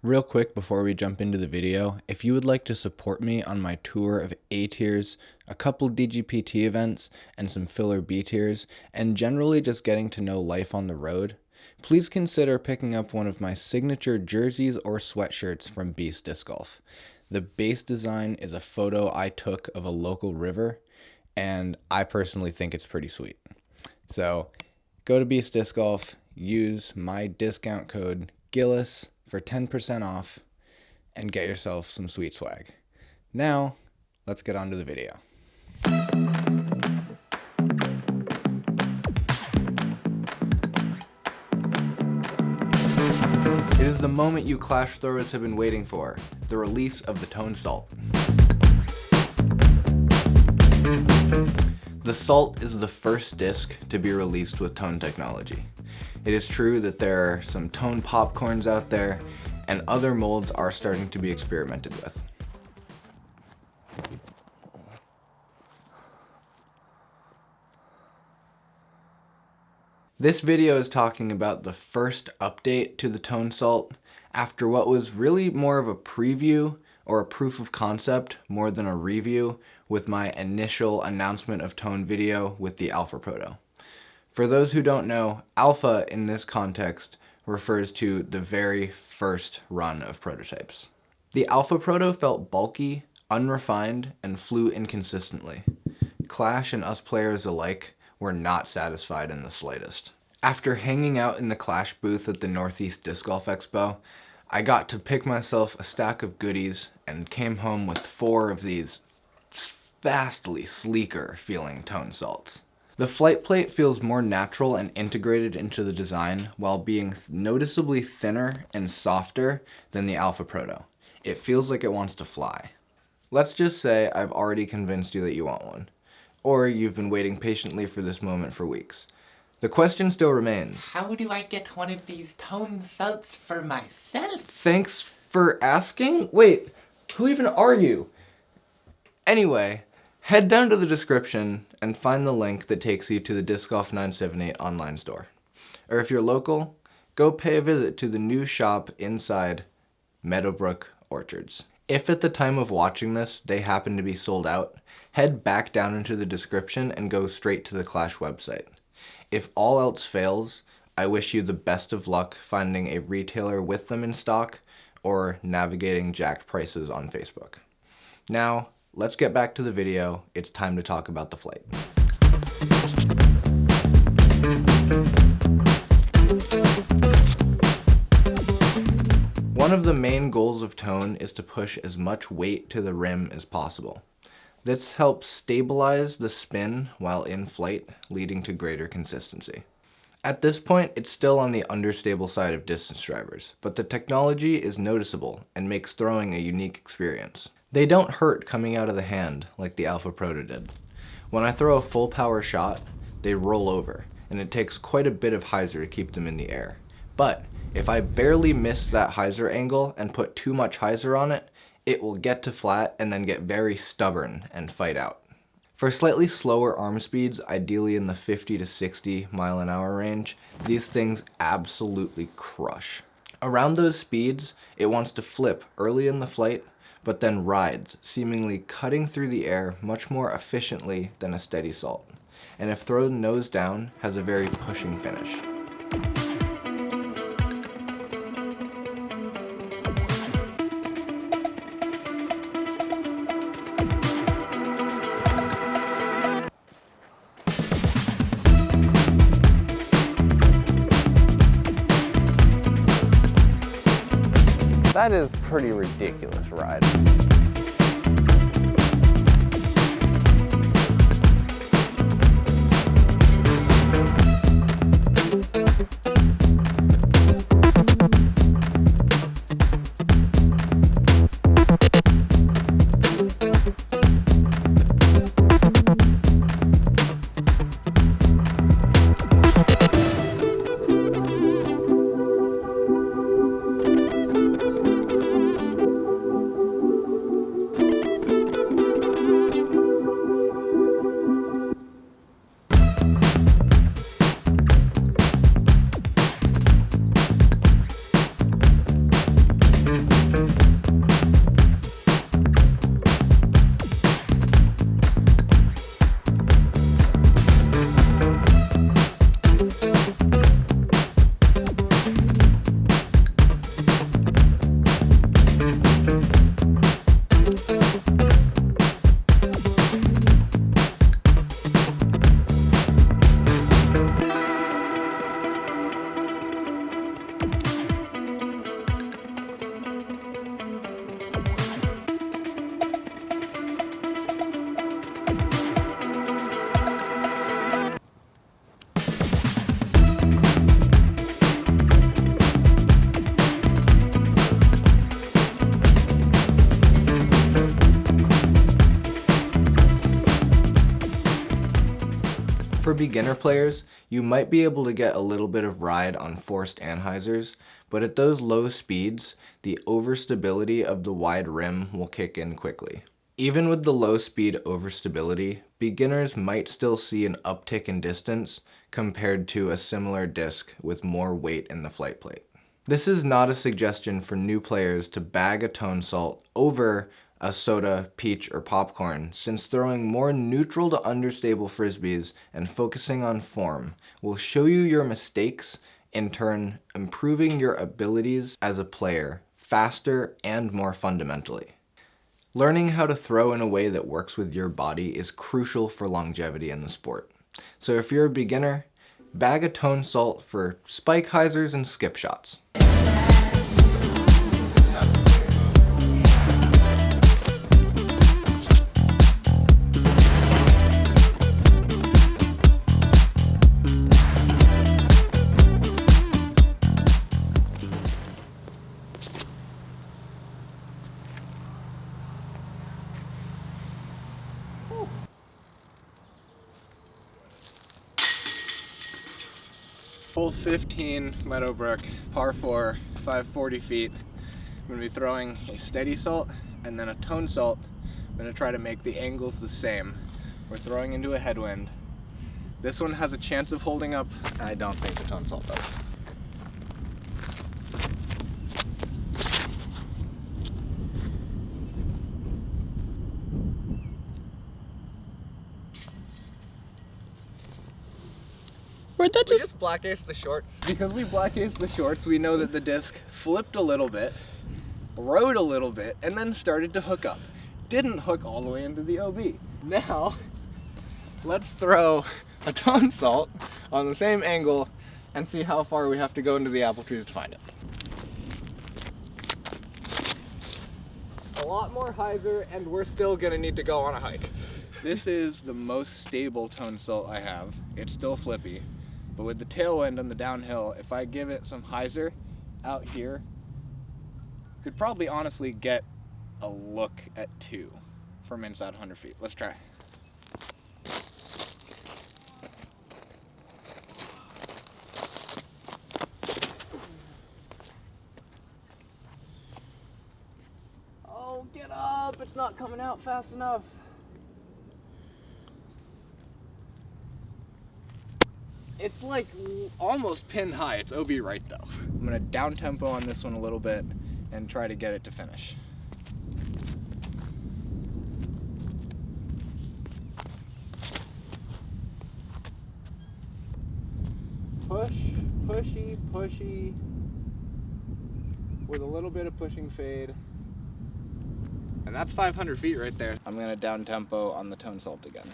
Real quick before we jump into the video, if you would like to support me on my tour of A tiers, a couple DGPT events, and some filler B tiers, and generally just getting to know life on the road, please consider picking up one of my signature jerseys or sweatshirts from Beast Disc Golf. The base design is a photo I took of a local river, and I personally think it's pretty sweet. So go to Beast Disc Golf, use my discount code Gillis for 10% off, and get yourself some sweet swag. Now, let's get on to the video. It is the moment you Clash throwers have been waiting for, the release of the Tone Salt. The Salt is the first disc to be released with Tone technology. It is true that there are some Tone popcorns out there, and other molds are starting to be experimented with. This video is talking about the first update to the Tone Salt after what was really more of a preview or a proof of concept more than a review with my initial announcement of Tone video with the Alpha Proto. For those who don't know, Alpha in this context refers to the very first run of prototypes. The Alpha Proto felt bulky, unrefined, and flew inconsistently. Clash and us players alike were not satisfied in the slightest. After hanging out in the Clash booth at the Northeast Disc Golf Expo, I got to pick myself a stack of goodies and came home with 4 of these vastly sleeker feeling Tone Salts. The flight plate feels more natural and integrated into the design while being noticeably thinner and softer than the Alpha Proto. It feels like it wants to fly. Let's just say I've already convinced you that you want one, or you've been waiting patiently for this moment for weeks. The question still remains. How do I get one of these Tone Salts for myself? Thanks for asking? Wait, who even are you? Anyway, head down to the description and find the link that takes you to the Disc Golf 978 online store. Or if you're local, go pay a visit to the new shop inside Meadowbrook Orchards. If at the time of watching this they happen to be sold out, head back down into the description and go straight to the Clash website. If all else fails, I wish you the best of luck finding a retailer with them in stock or navigating jacked prices on Facebook. Now, let's get back to the video. It's time to talk about the flight. One of the main goals of Tone is to push as much weight to the rim as possible. This helps stabilize the spin while in flight, leading to greater consistency. At this point, it's still on the understable side of distance drivers, but the technology is noticeable and makes throwing a unique experience. They don't hurt coming out of the hand like the Alpha Proto did. When I throw a full power shot, they roll over, and it takes quite a bit of hyzer to keep them in the air. But if I barely miss that hyzer angle and put too much hyzer on it, it will get to flat and then get very stubborn and fight out. For slightly slower arm speeds, ideally in the 50 to 60 mile an hour range, these things absolutely crush. Around those speeds, it wants to flip early in the flight, but then rides, seemingly cutting through the air much more efficiently than a steady salt, and if thrown nose down, has a very pushing finish. That is pretty ridiculous ride. For beginner players, you might be able to get a little bit of ride on forced anhyzers, but at those low speeds, the overstability of the wide rim will kick in quickly. Even with the low speed overstability, beginners might still see an uptick in distance compared to a similar disc with more weight in the flight plate. This is not a suggestion for new players to bag a tone salt over a soda, peach, or popcorn, since throwing more neutral to understable frisbees and focusing on form will show you your mistakes, in turn improving your abilities as a player faster and more fundamentally. Learning how to throw in a way that works with your body is crucial for longevity in the sport. So if you're a beginner, bag a tone salt for spike hyzers and skip shots. Hole 15, Meadowbrook, par 4, 540 feet. I'm going to be throwing a steady salt and then a tone salt. I'm going to try to make the angles the same. We're throwing into a headwind. This one has a chance of holding up. I don't think the tone salt does. Where'd that We just black aced the shorts. Because we black aced the shorts, we know that the disc flipped a little bit, rode a little bit, and then started to hook up. Didn't hook all the way into the OB. Now, let's throw a tone salt on the same angle and see how far we have to go into the apple trees to find it. A lot more hyzer, and we're still gonna need to go on a hike. This is the most stable tone salt I have. It's still flippy. But with the tailwind on the downhill, if I give it some hyzer out here, could probably honestly get a look at 2 from inside 100 feet. Let's try. Oh, get up! It's not coming out fast enough. It's like almost pin high. It's OB right though. I'm gonna down tempo on this one a little bit and try to get it to finish. Push, pushy, pushy, with a little bit of pushing fade. And that's 500 feet right there. I'm gonna down tempo on the tone salt again.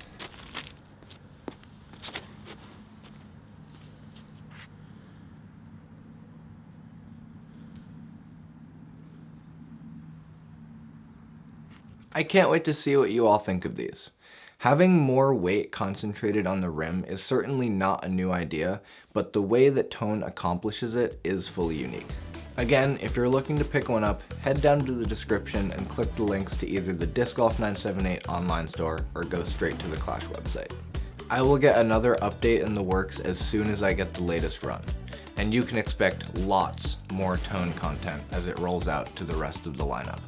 I can't wait to see what you all think of these. Having more weight concentrated on the rim is certainly not a new idea, but the way that Tone accomplishes it is fully unique. Again, if you're looking to pick one up, head down to the description and click the links to either the Disc Golf 978 online store or go straight to the Clash website. I will get another update in the works as soon as I get the latest run, and you can expect lots more Tone content as it rolls out to the rest of the lineup.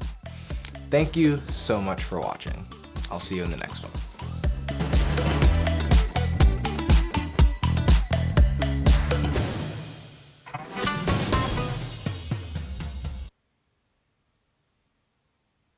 Thank you so much for watching. I'll see you in the next one.